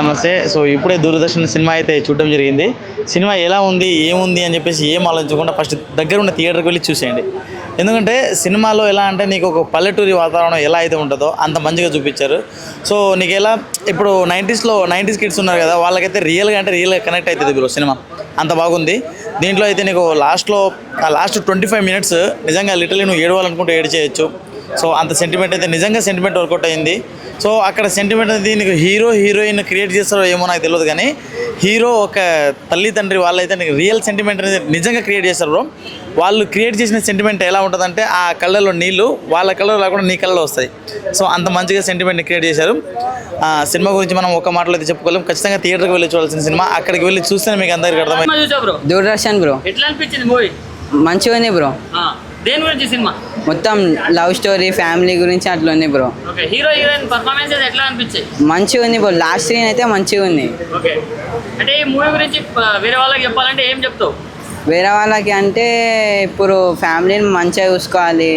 నమస్తే. సో ఇప్పుడే దూరదర్శన్ సినిమా అయితే చూడడం జరిగింది. సినిమా ఎలా ఉంది, ఏముంది అని చెప్పేసి ఏం ఆలోచించకుండా ఫస్ట్ దగ్గర ఉన్న థియేటర్కి వెళ్ళి చూసేయండి. ఎందుకంటే సినిమాలో ఎలా అంటే నీకు ఒక పల్లెటూరి వాతావరణం ఎలా అయితే ఉంటుందో అంత మంచిగా చూపించారు. సో నీకు ఎలా ఇప్పుడు 90s కిడ్స్ ఉన్నారు కదా, వాళ్ళకైతే రియల్గా కనెక్ట్ అవుతుంది బ్రో. సినిమా అంత బాగుంది. దీంట్లో అయితే నీకు లాస్ట్ 25 minutes నిజంగా లిటరలీ నువ్వు ఏడవాలనుకుంటే ఏడ్చేయచ్చు. సో అంత సెంటిమెంట్ అయితే నిజంగా సెంటిమెంట్ వర్కౌట్ అయింది. సో అక్కడ సెంటిమెంట్ అనేది నీకు హీరోయిన్ క్రియేట్ చేస్తారో ఏమో నాకు తెలియదు, కానీ హీరో ఒక తల్లి తండ్రి వాళ్ళైతే నీకు రియల్ సెంటిమెంట్ అనేది నిజంగా క్రియేట్ చేస్తారు బ్రో. వాళ్ళు క్రియేట్ చేసిన సెంటిమెంట్ ఎలా ఉంటుందంటే ఆ కళ్ళలో నీళ్ళు వాళ్ళ కళ్ళలో లేకుండా నీ కళ్ళలో వస్తాయి. సో అంత మంచిగా సెంటిమెంట్ని క్రియేట్ చేశారు. సినిమా గురించి మనం ఒక మాటలో అయితే చెప్పుకోలేం. ఖచ్చితంగా థియేటర్కి వెళ్ళి చూడాల్సిన సినిమా. అక్కడికి వెళ్ళి చూస్తేనే మీకు అందరికీ అర్థమైంది. దూరదర్శన్ బ్రో ఎట్లా అనిపించింది మూవీ? మంచిగా ఉంది బ్రో. దేని గురించి సినిమా? మొత్తం లవ్ స్టోరీ ఫ్యామిలీ గురించి అట్లా ఉంది bro. Okay, hero heroine performances ఎట్లా అనిపించాయి? మంచిగా ఉంది బ్రో. లాస్ట్ సీన్ అయితే మంచిగా ఉంది. ఓకే, అంటే ఈ మూవీ గురించి వేరే వాళ్ళకి చెప్పాలంటే ఏం చెప్తావు? వేరే వాళ్ళకి అంటే ఇప్పుడు ఫ్యామిలీని మంచిగా చూసుకోవాలి.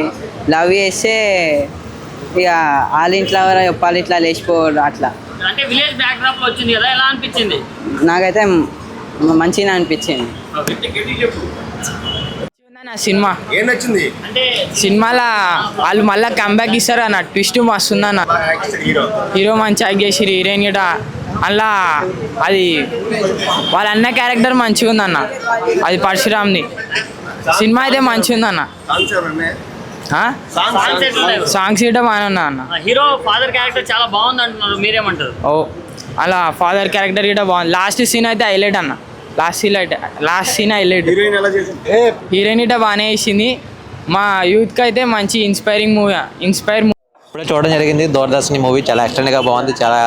లవ్ చేస్తే ఇక వాళ్ళ ఇంట్లో చెప్పాలి, ఇట్లా లేచిపోవడం అట్లా. అంటే విలేజ్ బ్యాక్ డ్రాప్ లో వచ్చింది కదా, ఎలా అనిపించింది? నాకైతే మంచిగా అనిపించింది. నా సినిమా ఏం నచ్చింది అంటే సినిమాలో వాళ్ళు మళ్ళీ కంబ్యాక్ ఇస్తారు అన్న. ట్విస్ట్ మస్తుందన్న. హీరో మంచి యాక్ట్ చేసి హీరోయిన్ గిట అలా అది వాళ్ళ అన్న క్యారెక్టర్ మంచిగా ఉందన్న. అది పరశురామ్ది. సినిమా అయితే మంచిగా ఉందన్న. సాంగ్స్ గిట బాగానే ఉన్నా అన్న. హీరో ఫాదర్ క్యారెక్టర్ చాలా బాగుంది అంటున్నారు, మీరేమంటారు? ఓ అలా ఫాదర్ క్యారెక్టర్ గిట బాగుంది. లాస్ట్ సీన్ అయితే హైలైట్ అన్న. Last scene highlight. హీరోయిన్ ఇట బాగానే వేసింది. మా యూత్కి అయితే మంచి ఇన్స్పైర్ ఇప్పుడే చూడడం జరిగింది దూరదర్శన్ మూవీ. చాలా ఎక్స్టెండ్గా బాగుంది. చాలా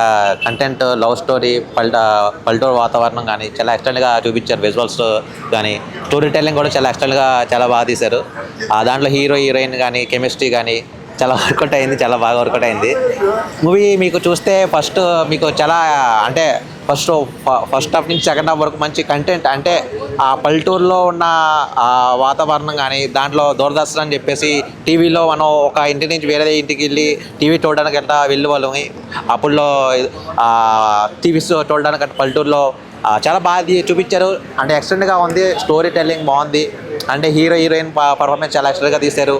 కంటెంట్, లవ్ స్టోరీ, పల్లెటూరు వాతావరణం కానీ చాలా ఎక్స్టెండ్గా చూపించారు. విజువల్స్ కానీ స్టోరీ టెల్లింగ్ కూడా చాలా ఎక్స్టెండ్గా చాలా బాగా తీశారు. దాంట్లో హీరోయిన్ కానీ కెమిస్ట్రీ కానీ చాలా వర్కౌట్ అయింది. చాలా బాగా వర్కౌట్ అయింది మూవీ. మీకు చూస్తే ఫస్ట్ మీకు చాలా అంటే ఫస్ట్ హాఫ్ నుంచి సెకండ్ హాఫ్ వరకు మంచి కంటెంట్, అంటే ఆ పల్లెటూరులో ఉన్న ఆ వాతావరణం కానీ దాంట్లో దూరదర్శన్ అని చెప్పేసి టీవీలో మనం ఒక ఇంటి నుంచి వేరే ఇంటికి వెళ్ళి టీవీ చూడడానికి అట్లా వెళ్ళి వాళ్ళని అప్పుల్లో టీవీస్ చూడడానికి అట్లా పల్లెటూరులో చాలా బాగా చూపించారు. అంటే ఎక్స్టెండ్గా ఉంది. స్టోరీ టెల్లింగ్ బాగుంది. అంటే హీరోయిన్ పర్ఫార్మెన్స్ చాలా ఎక్స్ట్రాగా తీశారు.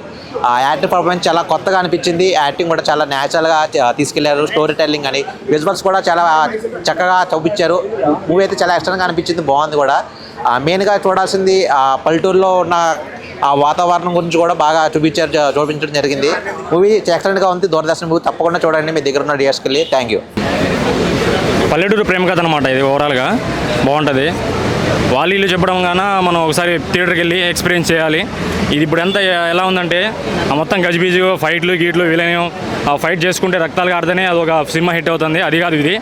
యాక్టింగ్ పర్ఫార్మెన్స్ చాలా కొత్తగా అనిపించింది. యాక్టింగ్ కూడా చాలా న్యాచురల్గా తీసుకెళ్లారు. స్టోరీ టెల్లింగ్ అని విజువల్స్ కూడా చాలా చక్కగా చూపించారు. మూవీ అయితే చాలా ఎక్స్ట్రాగా అనిపించింది. బాగుంది కూడా. మెయిన్గా చూడాల్సింది పల్లెటూరులో ఉన్న ఆ వాతావరణం గురించి కూడా బాగా చూపించడం జరిగింది. మూవీ ఎక్సలెంట్గా ఉంది. దూరదర్శన్ మూవీ తప్పకుండా చూడండి మీ దగ్గర ఉన్న థియేటర్స్కి వెళ్ళి. Thank you. పల్లెటూరు ప్రేమ కథ అనమాట ఇది. ఓవరాల్గా బాగుంటుంది. వాళ్ళు చెప్పడం గాన మనం ఒకసారి థియేటర్కి వెళ్ళి ఎక్స్పీరియన్స్ చేయాలి. ఇది ఇప్పుడు ఎలా ఉందంటే మొత్తం గజిబిజి ఫైట్లు గీట్లు వీలైన ఫైట్ చేసుకుంటే రక్తాలు కాడితేనే అది ఒక సినిమా హిట్ అవుతుంది. అది కాదు ఇది.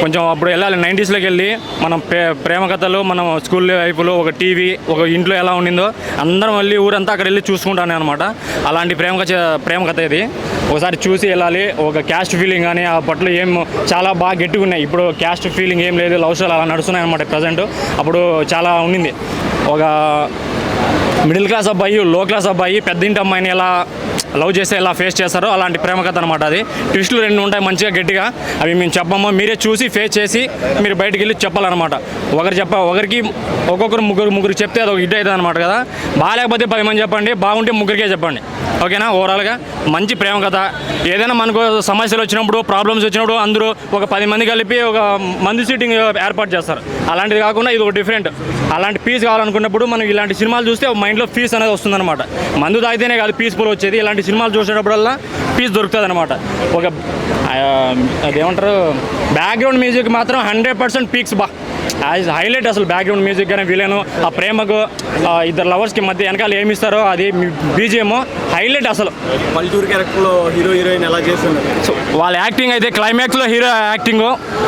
కొంచెం అప్పుడు వెళ్ళాలి 90sలోకి వెళ్ళి మనం ప్రేమ కథలు, మనం స్కూల్ లైఫ్లో ఒక టీవీ ఒక ఇంట్లో ఎలా ఉండిందో అందరం వెళ్ళి ఊరంతా అక్కడ వెళ్ళి చూసుకుంటానే అనమాట. అలాంటి ప్రేమ కథ ఇది. ఒకసారి చూసి వెళ్ళాలి. ఒక క్యాస్ట్ ఫీలింగ్ కానీ ఆ పట్లు ఏం చాలా బాగా గట్టిగా ఉన్నాయి. ఇప్పుడు క్యాస్ట్ ఫీలింగ్ ఏం లేదు. లవ్ స్టోరీలు అలా నడుస్తున్నాయి అనమాట ప్రజెంట్. అప్పుడు చాలా ఉండింది. ఒక మిడిల్ క్లాస్ అబ్బాయి, లో క్లాస్ అబ్బాయి పెద్ద ఇంటి అమ్మాయిని ఎలా లవ్ చేస్తే ఎలా ఫేస్ చేస్తారో అలాంటి ప్రేమ కథ అనమాట. అది ట్విస్టులు 2 ఉంటాయి మంచిగా గట్టిగా. అవి మేము చెప్పామో మీరే చూసి ఫేస్ చేసి మీరు బయటికి వెళ్ళి చెప్పాలన్నమాట. ఒకరికి ఒక్కొక్కరు ముగ్గురు చెప్తే అది ఒక హిట్ అవుతుంది అనమాట కదా. బాగాలేకపోతే 10 మంది చెప్పండి, బాగుంటే ముగ్గురికే చెప్పండి. ఓకేనా? ఓవరాల్గా మంచి ప్రేమ కథ. ఏదైనా మనకు సమస్యలు వచ్చినప్పుడు, ప్రాబ్లమ్స్ వచ్చినప్పుడు అందరూ ఒక 10 మంది కలిపి ఒక మంది సీటింగ్ ఏర్పాటు చేస్తారు. అలాంటిది కాకుండా ఇది ఒక డిఫరెంట్. అలాంటి పీస్ కావాలనుకున్నప్పుడు మనం ఇలాంటి సినిమాలు చూస్తే మైండ్లో పీస్ అనేది వస్తుందన్నమాట. మందు తాగితేనే కాదు పీస్ఫుల్ వచ్చేది. ఇలాంటి సినిమాలు చూసేటప్పుడల్లా పీస్ దొరుకుతుంది అనమాట. ఒక అదేమంటారు బ్యాక్గ్రౌండ్ మ్యూజిక్ మాత్రం 100% పీక్స్ హైలైట్. అసలు బ్యాక్గ్రౌండ్ మ్యూజిక్ కానీ విలన్ ఆ ప్రేమకు ఇద్దరు లవర్స్కి మధ్య వెనకాల ఏమిస్తారో అది బీజిఎం హైలైట్. అసలు పల్లెటూరు క్యారెక్టర్లో హీరోయిన్ ఎలా చేస్తున్నారు. సో వాళ్ళ యాక్టింగ్ అయితే క్లైమాక్స్లో హీరో యాక్టింగ్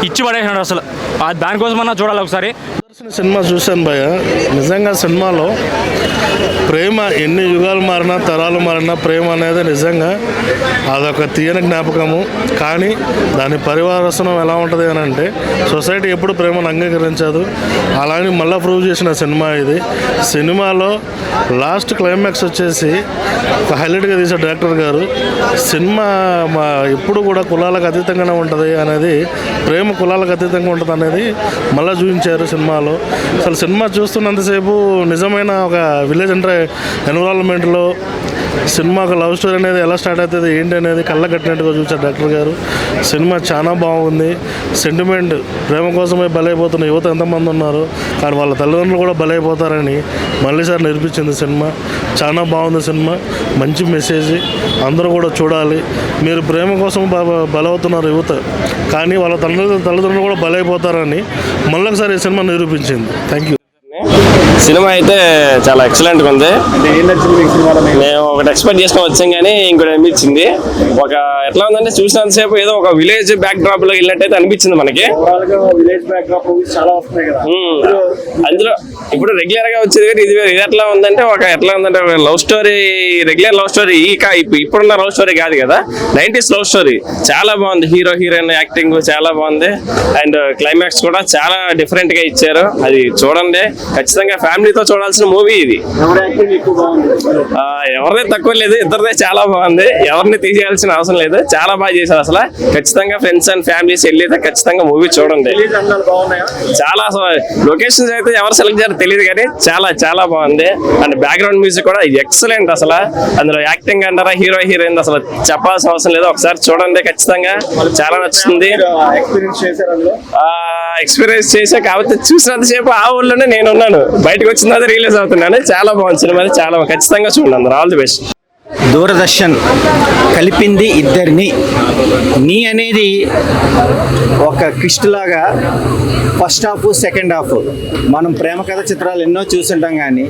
ఇచ్చి పడేసినాడు అసలు. దానికోసమన్నా చూడాలి ఒకసారి. సినిమా చూశాను భయ్య. నిజంగా సినిమాలో ప్రేమ ఎన్ని యుగాలు మారినా తరాలు మారినా ప్రేమ అనేది నిజంగా అదొక తీయని జ్ఞాపకము. కానీ దాని పరివారసనం ఎలా ఉంటుంది అని అంటే సొసైటీ ఎప్పుడు ప్రేమను అంగీకరించదు. అలానే మళ్ళీ ప్రూవ్ చేసిన సినిమా ఇది. సినిమాలో లాస్ట్ క్లైమాక్స్ వచ్చేసి ఒక హైలైట్గా తీసే డైరెక్టర్ గారు సినిమా ఎప్పుడు కూడా కులాలకు అతీతంగానే ఉంటుంది అనేది, ప్రేమ కులాలకు అతీతంగా ఉంటుంది అనేది మళ్ళీ చూపించారు సినిమాలో. అసలు సినిమా చూస్తున్నంతసేపు నిజమైన ఒక విలేజ్ ఎన్విరాన్మెంట్లో సినిమా ఒక లవ్ స్టోరీ అనేది ఎలా స్టార్ట్ అవుతుంది ఏంటి అనేది కళ్ళ కట్టినట్టుగా చూసారు డైరెక్టర్ గారు. సినిమా చాలా బాగుంది. సెంటిమెంట్, ప్రేమ కోసమే బలైపోతున్న యువత ఎంతమంది ఉన్నారు, కానీ వాళ్ళ తల్లిదండ్రులు కూడా బలైపోతారని మళ్ళీసారి నిరూపించింది సినిమా. చాలా బాగుంది సినిమా. మంచి మెసేజ్, అందరూ కూడా చూడాలి. మీరు ప్రేమ కోసం బలవుతున్నారు యువత, కానీ వాళ్ళ తల్లిదండ్రులు కూడా బలైపోతారని మళ్ళొకసారి ఈ సినిమా నిరూపించింది. Thank you. సినిమా అయితే చాలా ఎక్సలెంట్గా ఉంది. మేము ఒకటి ఎక్స్పెక్ట్ చేసుకొని వచ్చాం కానీ ఇంకోటి అనిపించింది. ఒక ఎట్లా ఉందంటే చూసినంతసేపు ఏదో ఒక విలేజ్ బ్యాక్ డ్రాప్ లో వెళ్ళినట్టయితే అనిపించింది మనకి. అందులో ఇప్పుడు రెగ్యులర్ గా వచ్చేది కానీ ఇది ఎట్లా ఉందంటే ఎట్లా ఉందంటే love story, regular love story. ఇప్పుడున్న లవ్ స్టోరీ కాదు కదా, 90s లవ్ స్టోరీ. చాలా బాగుంది. హీరో హీరోయిన్ యాక్టింగ్ చాలా బాగుంది. అండ్ క్లైమాక్స్ కూడా చాలా డిఫరెంట్ గా ఇచ్చారు. అది చూడండి, ఖచ్చితంగా ఫ్యామిలీతో చూడాల్సిన మూవీ ఇది. ఎవరిదే తక్కువ లేదు, ఇద్దరిదే చాలా బాగుంది. ఎవరిని తీసేయాల్సిన అవసరం లేదు, చాలా బాగా చేశారు. అసలు ఖచ్చితంగా ఫ్రెండ్స్ అండ్ ఫ్యామిలీస్ వెళ్ళి ఖచ్చితంగా మూవీ చూడండి. చాలా లొకేషన్స్ అయితే ఎవరు సెలెక్ట్ చేయాలో తెలియదు కానీ చాలా చాలా బాగుంది. అండ్ బ్యాక్గ్రౌండ్ మ్యూజిక్ కూడా ఎక్సలెంట్. అసలు అందులో యాక్టింగ్ అంటారా, హీరో హీరోయిన్ అసలు చెప్పాల్సిన అవసరం లేదు. ఒకసారి చూడండి, ఖచ్చితంగా చాలా నచ్చుతుంది. ఎక్స్పీరియన్స్ చేసా కాబట్టి చూసినంతసేపు ఆ ఊళ్ళోనే నేను ఉన్నాను, బయటకు వచ్చిన తర్వాత రిలీజ్ అవుతున్నాను. చాలా బాగుంది సినిమా, చాలా ఖచ్చితంగా చూడండి. All the best. దూరదర్శన్ కలిపింది ఇద్దరిని. నీ అనేది ఒక క్విస్ట్ లాగా ఫస్ట్ హాఫ్ సెకండ్ హాఫ్. మనం ప్రేమ కథ చిత్రాలు ఎన్నో చూస్తుంటాం కానీ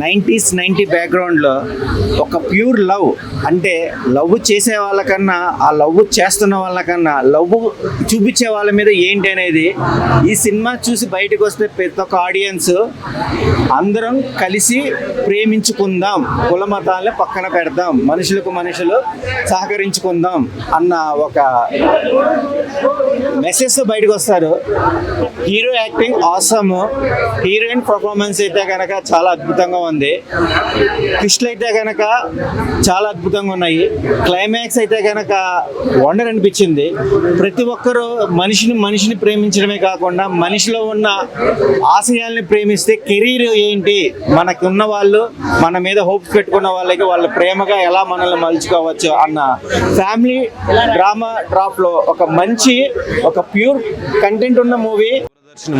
90s బ్యాక్గ్రౌండ్లో ఒక ప్యూర్ లవ్, అంటే లవ్ చేసే వాళ్ళకన్నా ఆ లవ్ చేస్తున్న వాళ్ళకన్నా లవ్ చూపించే వాళ్ళ మీద ఏంటి అనేది ఈ సినిమా చూసి బయటకు వస్తే ప్రతి ఒక్క ఆడియన్స్ అందరం కలిసి ప్రేమించుకుందాం, కుల మతాలను పక్కన పెడదాం, మనుషులకు మనుషులు సహకరించుకుందాం అన్న ఒక మెసేజ్ బయటకు వస్తారు. Hero acting awesome, heroine performance అయితే కనుక చాలా అద్భుతంగా ఉంది. ట్విస్ట్లు అయితే కనుక చాలా అద్భుతంగా ఉన్నాయి. క్లైమాక్స్ అయితే కనుక వండర్ అనిపించింది. ప్రతి ఒక్కరూ మనిషిని ప్రేమించడమే కాకుండా మనిషిలో ఉన్న ఆశయాల్ని ప్రేమిస్తే కెరీర్ ఏంటి, మనకు ఉన్న వాళ్ళు మన మీద హోప్స్ పెట్టుకున్న వాళ్ళకి వాళ్ళ ప్రేమగా ఎలా మనల్ని మలుచుకోవచ్చు అన్న ఫ్యామిలీ డ్రామా డ్రాప్ లో ఒక ప్యూర్ కంటెంట్ ఉన్న మూవీ.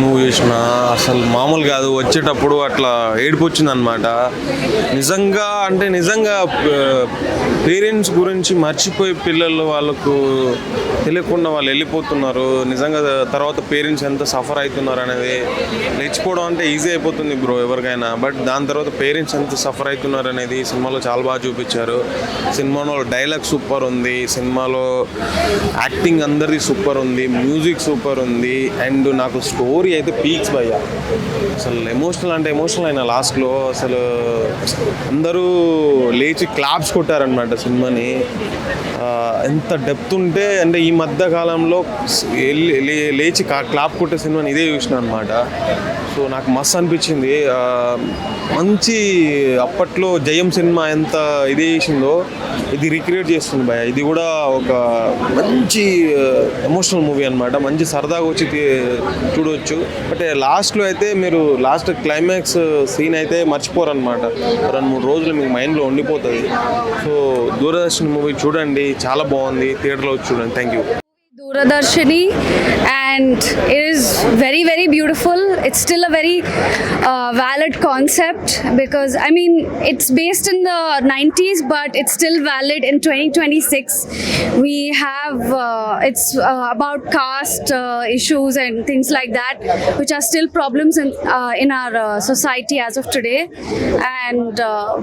మూవీ చూసిన అసలు మామూలు కాదు. వచ్చేటప్పుడు అట్లా ఏడుపు వచ్చింది అనమాట. నిజంగా పేరెంట్స్ గురించి మర్చిపోయి పిల్లలు వాళ్ళకు తెలియకుండా వాళ్ళు వెళ్ళిపోతున్నారు. నిజంగా తర్వాత పేరెంట్స్ ఎంత సఫర్ అవుతున్నారు అనేది లేచిపోవడం అంటే ఈజీ అయిపోతుంది బ్రో ఎవరికైనా, బట్ దాని తర్వాత పేరెంట్స్ ఎంత సఫర్ అవుతున్నారు అనేది సినిమాలో చాలా బాగా చూపించారు. సినిమాలో డైలాగ్ సూపర్ ఉంది, సినిమాలో యాక్టింగ్ అందరిది సూపర్ ఉంది, మ్యూజిక్ సూపర్ ఉంది. అండ్ నాకు స్టోరీ అయితే పీక్స్ భయ్యా. అసలు ఎమోషనల్ అయిన లాస్ట్లో అసలు అందరూ లేచి క్లాప్స్ కొట్టారనమాట సినిమాని. ఎంత డెప్త్ ఉంటే అంటే ఈ మధ్య కాలంలో లేచి క్లాప్ కొట్టే సినిమాని ఇదే చూసిన అనమాట. సో నాకు మస్తు అనిపించింది. మంచి అప్పట్లో జయం సినిమా ఎంత ఇది చేసిందో ఇది రీక్రియేట్ చేస్తుంది భయ. ఇది కూడా ఒక మంచి ఎమోషనల్ మూవీ అనమాట. మంచి సరదాగా వచ్చి చూడవచ్చు. బట్ లాస్ట్లో అయితే మీరు లాస్ట్ క్లైమాక్స్ సీన్ అయితే మర్చిపోరనమాట. 2-3 రోజులు మీకు మైండ్లో ఉండిపోతుంది. సో దూరదర్శన్ మూవీ చూడండి, చాలా బాగుంది. థియేటర్లో వచ్చి చూడండి. Thank you. Doordarshini, and it is very, very beautiful. It's still a very valid concept because I mean it's based in the 90s, but it's still valid in 2026. We have it's about caste issues and things like that, which are still problems in our society as of today. And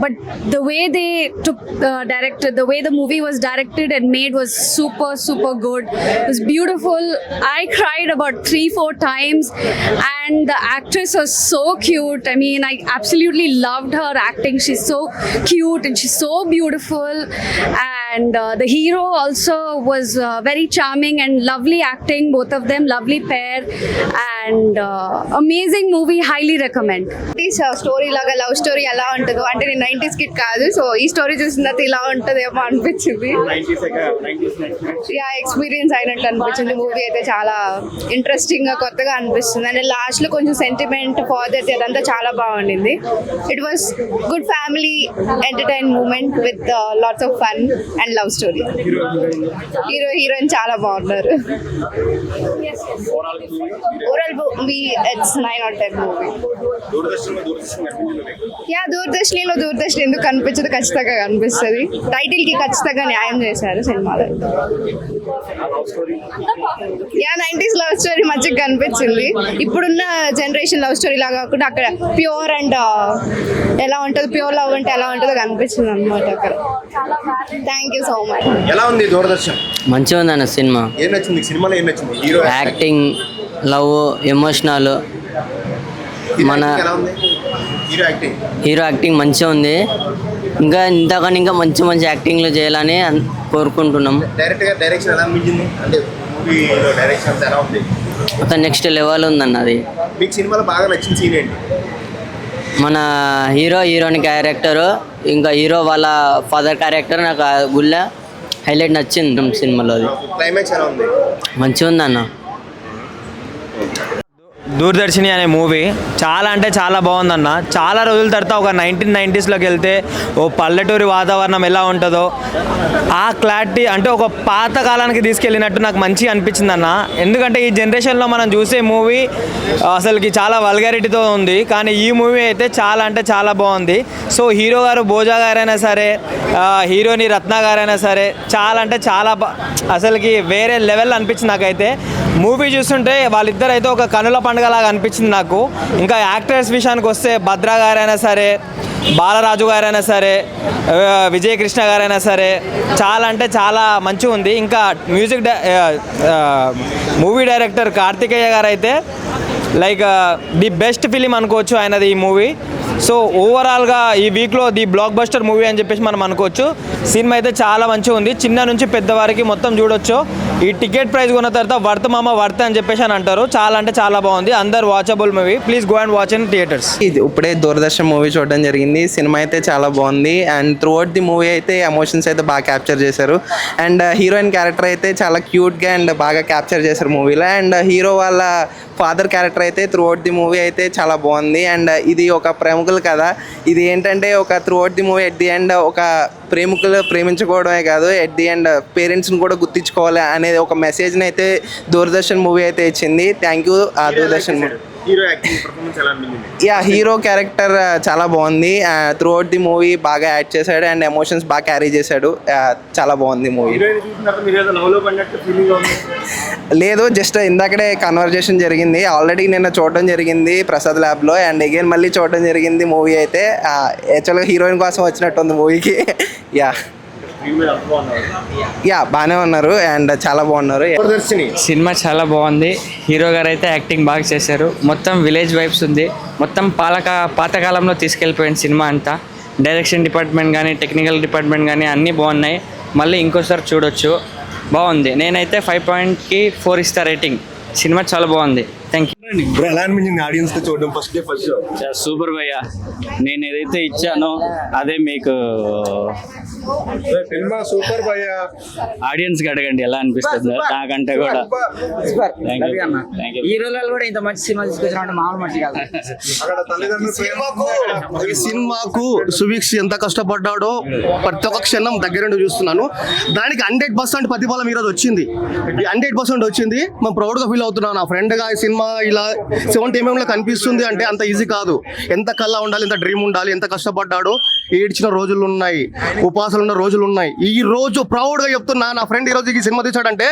but the way they took the way the movie was directed and made was super good. It was beautiful. I cried about 3-4 times, and the actress was so cute. I mean, I absolutely loved her acting. She's so cute and she's so beautiful. And the hero also was very charming and lovely acting. Both of them, lovely pair, and amazing movie. Highly recommend. Story లాగా love story ఎలా ఉంటుందో అంటే నేను 90s kid కాదు, so ఈ story చూసిన తర్వాత ఇలా ఉంటుందేమో అనిపించింది. ఎక్స్పీరియన్స్ అయినట్టు అనిపించింది. మూవీ అయితే చాలా ఇంట్రెస్టింగ్ గా కొత్తగా అనిపిస్తుంది. అండ్ లాస్ట్ లో కొంచెం సెంటిమెంట్ ఫాదర్ అదంతా చాలా బాగుండింది. It was good family entertain moment with lots of fun and love story. Hero heroine చాలా బాగున్నారు. Overall movie it's 9 out of 10 movie. దూరదర్శనిలో దూరదర్శన్ ఎందుకు కనిపించదు, ఖచ్చితంగా కనిపిస్తుంది. టైటిల్ కి ఖచ్చితంగా న్యాయం చేశారు సినిమాలో. 90s లవ్ స్టోరీ మంచిగా కనిపించింది. ఇప్పుడున్న జనరేషన్ లవ్ స్టోరీ లాగా కాకుండా అక్కడ ప్యూర్ అండ్ ఎలా ఉంటుంది, ప్యూర్ లవ్ అంటే ఎలా ఉంటుందో కనిపించింది అనమాట అక్కడ. Thank you so much. ఎలా ఉంది దూరదర్శన్? మంచిగా ఉంది అన్న సినిమా. ఏం నచ్చింది సినిమాలో? ఏం నచ్చింది? Hero acting, love, emotional. మన హీరో యాక్టింగ్ మంచిగా ఉంది. ఇంకా ఇంతకన్నా ఇంకా మంచి మంచి యాక్టింగ్లు చేయాలని కోరుకుంటున్నాం. డైరెక్షన్ ఎలా అనిపించింది? అంటే మూవీలో డైరెక్షన్ అంతా ఎలా ఉంది? ఒక నెక్స్ట్ లెవెల్ ఉందన్న అది. మీకు సినిమాలో బాగా నచ్చిన సీన్ ఏంటి? మన హీరోయిన్ క్యారెక్టరు, ఇంకా హీరో వాళ్ళ ఫాదర్ క్యారెక్టర్ నాకు గుళ్ళ హైలైట్ నచ్చింది సినిమాలో. అది క్లైమాక్స్ ఎలా ఉంది? మంచిగా ఉందన్న. దూరదర్శిని అనే మూవీ చాలా అంటే చాలా బాగుందన్న. చాలా రోజుల తర్వాత ఒక 1990sలోకి వెళ్తే ఓ పల్లెటూరి వాతావరణం ఎలా ఉంటుందో ఆ క్లారిటీ అంటే ఒక పాత కాలానికి తీసుకెళ్ళినట్టు నాకు మంచిగా అనిపించింది అన్న. ఎందుకంటే ఈ జనరేషన్లో మనం చూసే మూవీ అసలుకి చాలా వల్గారిటీతో ఉంది, కానీ ఈ మూవీ అయితే చాలా అంటే చాలా బాగుంది. సో హీరో గారు భోజా గారైనా సరే, హీరోని రత్న గారైనా సరే చాలా అంటే చాలా అసలుకి వేరే లెవెల్ అనిపించింది నాకైతే. మూవీ చూస్తుంటే వాళ్ళిద్దరు అయితే ఒక కనుల పండుగలాగా అనిపించింది నాకు. ఇంకా యాక్టర్స్ విషయానికి వస్తే భద్ర గారైనా సరే, బాలరాజు గారైనా సరే, విజయకృష్ణ గారైనా సరే చాలా అంటే చాలా మంచిగా ఉంది. ఇంకా మూవీ డైరెక్టర్ కార్తికేయ గారు అయితే లైక్ ది బెస్ట్ ఫిలిం అనుకోవచ్చు ఆయనది ఈ మూవీ. సో ఓవరాల్గా ఈ వీక్లో ది బ్లాక్ బస్టర్ మూవీ అని చెప్పేసి మనం అనుకోవచ్చు. సినిమా అయితే చాలా మంచిగా ఉంది. చిన్న నుంచి పెద్దవారికి మొత్తం చూడొచ్చు. ఈ టికెట్ ప్రైస్ కొన్న తర్వాత వర్త్ మామ వర్త్ అని చెప్పేసి అని అంటారు. చాలా అంటే చాలా బాగుంది. అందరు watchable movie. Please go and watch in theatres. ఇప్పుడే దూరదర్శన్ మూవీ చూడడం జరిగింది. సినిమా అయితే చాలా బాగుంది. And through out the movie అయితే ఎమోషన్స్ అయితే బాగా క్యాప్చర్ చేశారు. అండ్ హీరోయిన్ క్యారెక్టర్ అయితే చాలా క్యూట్గా అండ్ బాగా క్యాప్చర్ చేశారు మూవీలో. అండ్ హీరో వాళ్ళ ఫాదర్ క్యారెక్టర్ అయితే త్రూ అవుట్ ది మూవీ అయితే చాలా బాగుంది. అండ్ ఇది ఒక ప్రేమికులు కదా, ఇది ఏంటంటే ఒక through out the movie at the end ఒక ప్రేమికులు ప్రేమించుకోవడమే కాదు, ఎట్ ది ఎండ్ పేరెంట్స్ని కూడా గుర్తించుకోవాలి అనేది ఒక మెసేజ్ని అయితే దూరదర్శన్ మూవీ అయితే ఇచ్చింది. Thank you Doordarshan movie. Hero acting performance ఎలా అనిపించింది? హీరో క్యారెక్టర్ చాలా బాగుంది. త్రూ అవుట్ ది మూవీ బాగా యాడ్ చేశాడు అండ్ ఎమోషన్స్ బాగా క్యారీ చేశాడు. చాలా బాగుంది మూవీ. లేదు, జస్ట్ ఇందాకడే కన్వర్జేషన్ జరిగింది. ఆల్రెడీ నిన్న చూడడం జరిగింది ప్రసాద్ ల్యాబ్లో, అండ్ అగైన్ మళ్ళీ చూడడం జరిగింది మూవీ అయితే. యాక్చువల్గా హీరోయిన్ కోసం వచ్చినట్టుంది మూవీకి. బాగానే ఉన్నారు అండ్ చాలా బాగున్నారు. సినిమా చాలా బాగుంది. హీరో గారు అయితే యాక్టింగ్ బాగా చేశారు. మొత్తం విలేజ్ వైబ్స్ ఉంది. మొత్తం పాతకాలంలో తీసుకెళ్ళిపోయింది సినిమా అంతా. డైరెక్షన్ డిపార్ట్మెంట్ కానీ, టెక్నికల్ డిపార్ట్మెంట్ కానీ అన్నీ బాగున్నాయి. మళ్ళీ ఇంకోసారి చూడొచ్చు. బాగుంది. నేనైతే 5.4 ఇస్తా రేటింగ్. సినిమా చాలా బాగుంది. Thank you. ఎలా అనిపించింది ఆడియన్స్ తో చూడడం? ఫస్ట్ షో సూపర్ భయ్య. నేను ఏదైతే ఇచ్చానో అదే మీకు సినిమా సూపర్ భయ్య. ఆడియన్స్ కి అడగండి ఎలా అనిపిస్తుంది. నాకంటే కూడా హీరోలలో కూడా ఇంత మంచి సినిమా తీసుకొచ్చినట్టు మామూలు మంచి కాదు. ఈ సినిమాకు సువీక్ష్ ఎంత కష్టపడ్డాడో ప్రతి ఒక్క క్షణం దగ్గర చూస్తున్నాను. దానికి 100% ప్రతిఫలం ఈరోజు వచ్చింది. 100% వచ్చింది. మేము ప్రౌడ్గా ఫీల్ అవుతున్నాను. నా ఫ్రెండ్గా ఈ సినిమా ఇలా 70 mm కనిపిస్తుంది అంటే అంత ఈజీ కాదు. ఎంత కళ్ళ ఉండాలి, ఎంత డ్రీమ్ ఉండాలి, ఎంత కష్టపడ్డాడో. ఏడ్చిన రోజులు ఉన్నాయి, ఉపాసం ఉపవాసాలు ఉన్న రోజులు ఉన్నాయి. ఈ రోజు ప్రౌడ్గా చెప్తున్నా, నా ఫ్రెండ్ ఈ రోజు ఈ సినిమా తీసాడంటే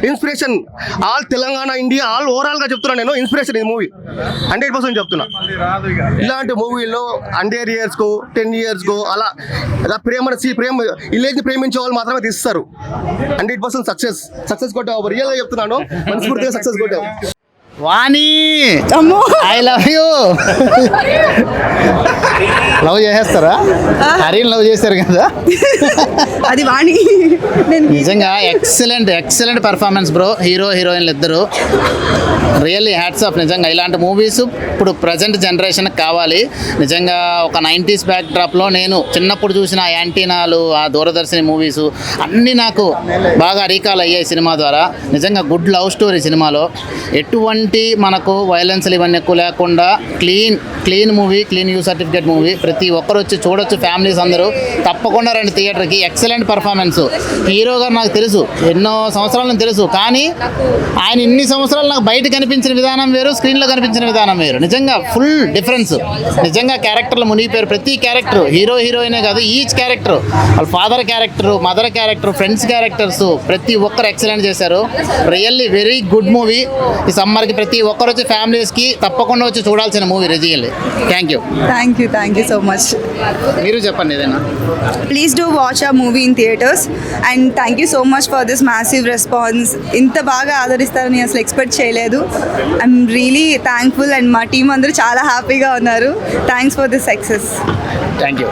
inspiration. All Telangana, India, all ఓవరాల్గా చెప్తున్నా నేను, ఇన్స్పిరేషన్ ఈ మూవీ 100% చెప్తున్నా. ఇలాంటి మూవీలో 100 yearsకో 10 yearsకో అలా ప్రేమ విలేజ్ని ప్రేమించే వాళ్ళు మాత్రమే తీస్తారు. 100% సక్సెస్ కొట్టావు. రియల్గా చెప్తున్నాను, మనస్ఫూర్తిగా సక్సెస్ కొట్టావు. వాణి ఐ లవ్ యూ. లవ్ చేసేస్తారా? హరిని లవ్ చేశారు కదా, అది వాణి. నిజంగా ఎక్సలెంట్ పర్ఫార్మెన్స్ బ్రో. హీరో హీరోయిన్లు ఇద్దరు రియల్లీ హ్యాట్స్ ఆఫ్. నిజంగా ఇలాంటి మూవీస్ ఇప్పుడు ప్రజెంట్ జనరేషన్కి కావాలి. నిజంగా ఒక 90s బ్యాక్ డ్రాప్లో నేను చిన్నప్పుడు చూసిన యాంటీనాలు, ఆ దూరదర్శని మూవీస్ అన్నీ నాకు బాగా రీకాల్ అయ్యాయి సినిమా ద్వారా. నిజంగా గుడ్ లవ్ స్టోరీ సినిమాలో. ఎటువంటి మనకు వైలెన్స్లు ఇవన్నీ ఎక్కువ లేకుండా clean movie, clean you certificate movie. ప్రతి ఒక్కరు వచ్చి చూడొచ్చు, ఫ్యామిలీస్ అందరూ తప్పకుండా రండి థియేటర్కి. Excellent performance. హీరో గారు నాకు తెలుసు, ఎన్నో సంవత్సరాల నుంచి తెలుసు, కానీ ఆయన ఇన్ని సంవత్సరాలు నాకు బయట కనిపించిన విధానం వేరు, స్క్రీన్లో కనిపించిన విధానం వేరు. నిజంగా ఫుల్ డిఫరెన్స్. నిజంగా క్యారెక్టర్లు మునిగిపోయారు. ప్రతి క్యారెక్టర్, హీరో హీరోయినే కాదు, ఈచ్ క్యారెక్టర్, వాళ్ళ father character, mother character, friends characters ప్రతి ఒక్కరు ఎక్సలెంట్ చేశారు. Really very good movie. ఈ సమ్మర్కి ప్రతి ఒక్కరు వచ్చి ఫ్యామిలీస్కి తప్పకుండా వచ్చి చూడాల్సిన movie really. Thank you so much. మీరు చెప్పండి ఏదైనా. ప్లీజ్ డూ వాచ్ ఆ movie in theatres and thank you so much for this massive response. ఇంత బాగా ఆదరిస్తారని అసలు ఎక్స్పెక్ట్ చేయలేదు. ఐఎమ్ రియలీ థ్యాంక్ఫుల్ అండ్ మా టీం అందరూ చాలా హ్యాపీగా ఉన్నారు. Thanks for this success. Thank you.